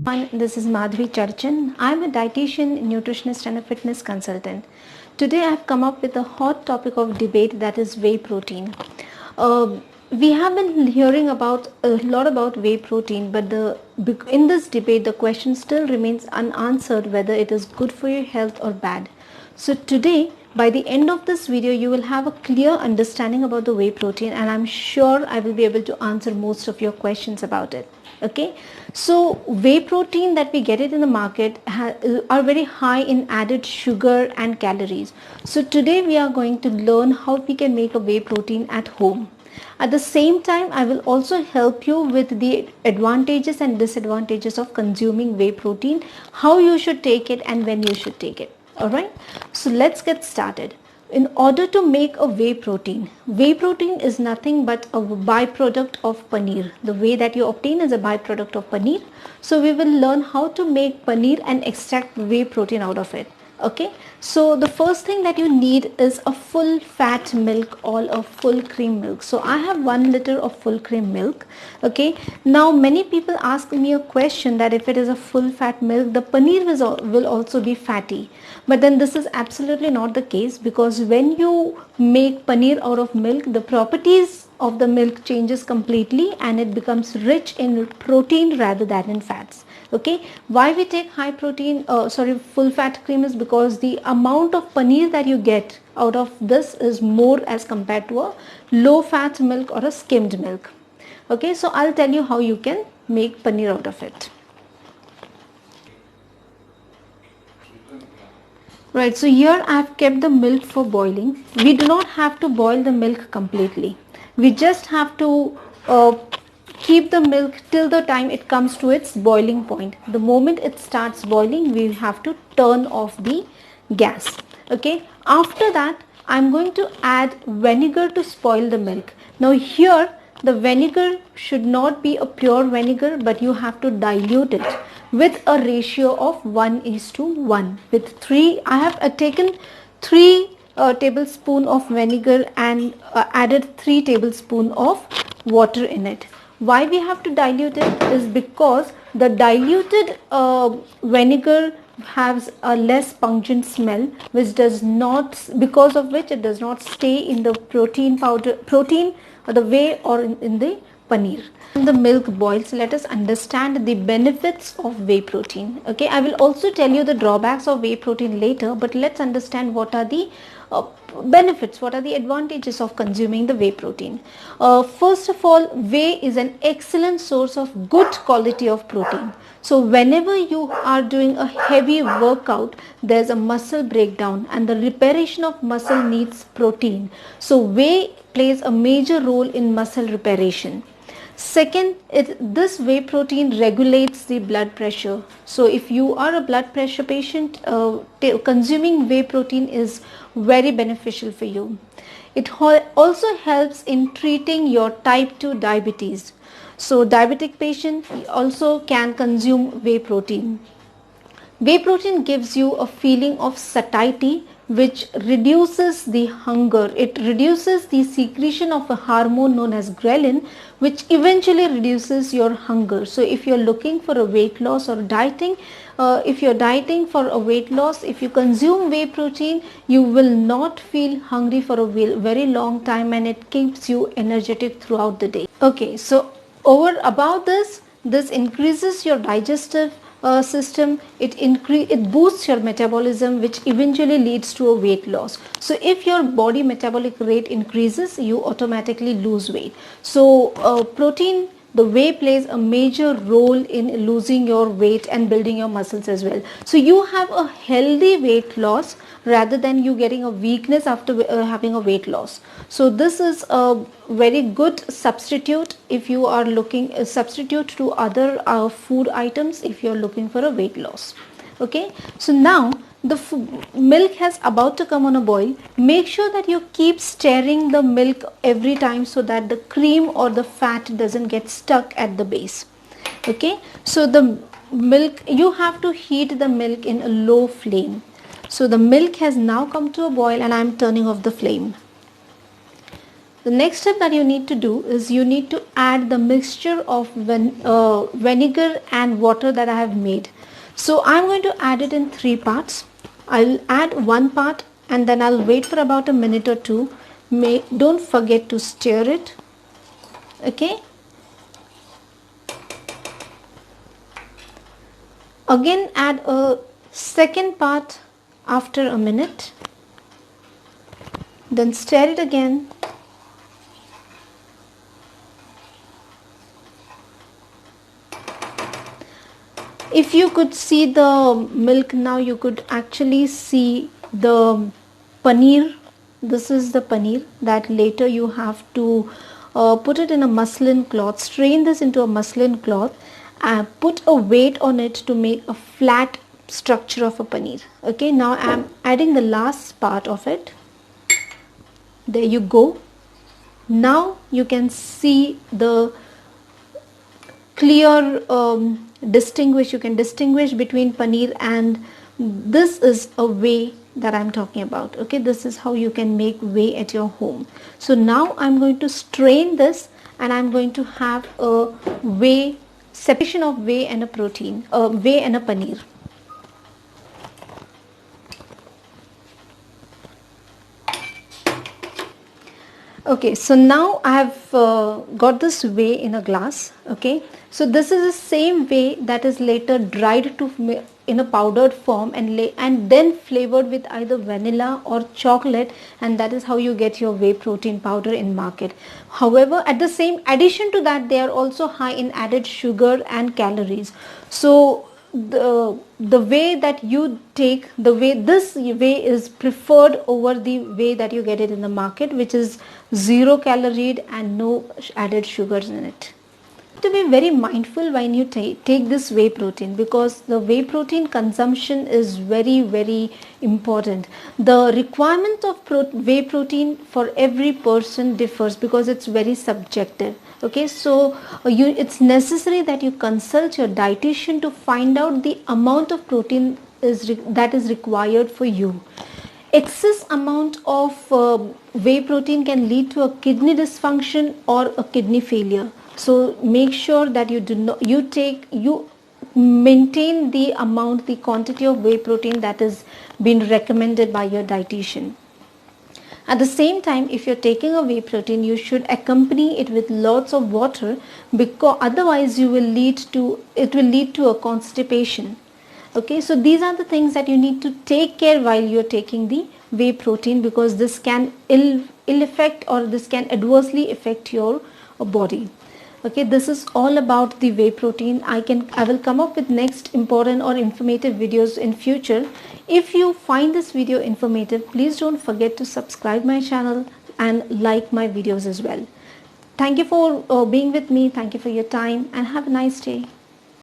This is Madhvi Charchan. I'm a dietitian, nutritionist and a fitness consultant. Today I've come up with a hot topic of debate, that is whey protein. We have been hearing about a lot about whey protein, but in this debate the question still remains unanswered whether it is good for your health or bad. So today, by the end of this video, you will have a clear understanding about the whey protein, and I'm sure I will be able to answer most of your questions about it. Okay, so whey protein that we get it in the market are very high in added sugar and calories. So today we are going to learn how we can make a whey protein at home. At the same time, I will also help you with the advantages and disadvantages of consuming whey protein, how you should take it and when you should take it. Alright, so let's get started. In order to make a whey protein is nothing but a byproduct of paneer. The whey that you obtain is a byproduct of paneer. So we will learn how to make paneer and extract whey protein out of it. Okay, so the first thing that you need is a full fat milk or a full cream milk. So I have 1 liter of full cream milk. Okay, now many people ask me a question that if it is a full fat milk, the paneer will also be fatty. But then this is absolutely not the case, because when you make paneer out of milk, the properties of the milk changes completely and it becomes rich in protein rather than in fats. Okay, why we take full fat cream is because the amount of paneer that you get out of this is more as compared to a low fat milk or a skimmed milk. Okay, so I'll tell you how you can make paneer out of it. Right, so here I have kept the milk for boiling. We do not have to boil the milk completely. We just have to keep the milk till the time it comes to its boiling point. The moment it starts boiling, we have to turn off the gas. Okay, after that I'm going to add vinegar to spoil the milk. Now here the vinegar should not be a pure vinegar, but you have to dilute it with a ratio of 1:1. With 3, I have taken 3 tablespoon of vinegar and added 3 tablespoon of water in it. Why we have to dilute it is because the diluted vinegar has a less pungent smell, which does not, because of which it does not stay in the protein or the whey or in the paneer. When the milk boils, let us understand the benefits of whey protein. Okay, I will also tell you the drawbacks of whey protein later, but let's understand what are the benefits, what are the advantages of consuming the whey protein. First of all, whey is an excellent source of good quality of protein. So whenever you are doing a heavy workout, there's a muscle breakdown and the reparation of muscle needs protein. So whey plays a major role in muscle reparation. Second, this whey protein regulates the blood pressure. So if you are a blood pressure patient, consuming whey protein is very beneficial for you. It also helps in treating your type 2 diabetes. So diabetic patients also can consume whey protein. Whey protein gives you a feeling of satiety, which reduces the hunger. It reduces the secretion of a hormone known as ghrelin, which eventually reduces your hunger. So if you're looking for a weight loss or dieting, if you're dieting for a weight loss, if you consume whey protein, you will not feel hungry for a very long time, and it keeps you energetic throughout the day. Okay, so about this increases your digestive system, it boosts your metabolism, which eventually leads to a weight loss. So if your body metabolic rate increases, you automatically lose weight. So the whey plays a major role in losing your weight and building your muscles as well. So you have a healthy weight loss rather than you getting a weakness after having a weight loss. So this is a very good substitute if you are looking substitute to other food items if you are looking for a weight loss. Okay, so now the milk has about to come on a boil. Make sure that you keep stirring the milk every time so that the cream or the fat doesn't get stuck at the base. Okay, so the milk, you have to heat the milk in a low flame. So the milk has now come to a boil and I am turning off the flame. The next step that you need to do is you need to add the mixture of vinegar and water that I have made. So I'm going to add it in 3 parts. I'll add 1 part and then I'll wait for about a minute or 2. Don't forget to stir it. Okay. Again add a second part after a minute. Then stir it again. If you could see the milk now, you could actually see the paneer. This is the paneer that later you have to put it in a muslin cloth, strain this into a muslin cloth and put a weight on it to make a flat structure of a paneer. Okay, now I am adding the last part of it. There you go. Now you can see the clear you can distinguish between paneer, and this is a whey that I'm talking about. Okay, this is how you can make whey at your home. So now I'm going to strain this and I'm going to have a whey, separation of whey and a protein, whey and a paneer. Okay, so now I have got this whey in a glass. Okay, so this is the same whey that is later dried to in a powdered form and then flavored with either vanilla or chocolate, and that is how you get your whey protein powder in market. However, at the same addition to that, they are also high in added sugar and calories. So the way that you take, this way is preferred over the way that you get it in the market, which is 0 calorie and no added sugars in it. To be very mindful when you take this whey protein, because the whey protein consumption is very important. The requirement of whey protein for every person differs because it's very subjective. Okay, so it's necessary that you consult your dietitian to find out the amount of protein that is required for you. Excess amount of whey protein can lead to a kidney dysfunction or a kidney failure. So make sure that you maintain the amount, the quantity of whey protein that is being recommended by your dietitian. At the same time, if you're taking a whey protein, you should accompany it with lots of water, because otherwise it will lead to a constipation. Okay, so these are the things that you need to take care while you're taking the whey protein, because this can ill affect, or this can adversely affect your body. Okay, this is all about the whey protein. I will come up with next important or informative videos in future. If you find this video informative, please don't forget to subscribe my channel and like my videos as well. Thank you for being with me. Thank you for your time and have a nice day.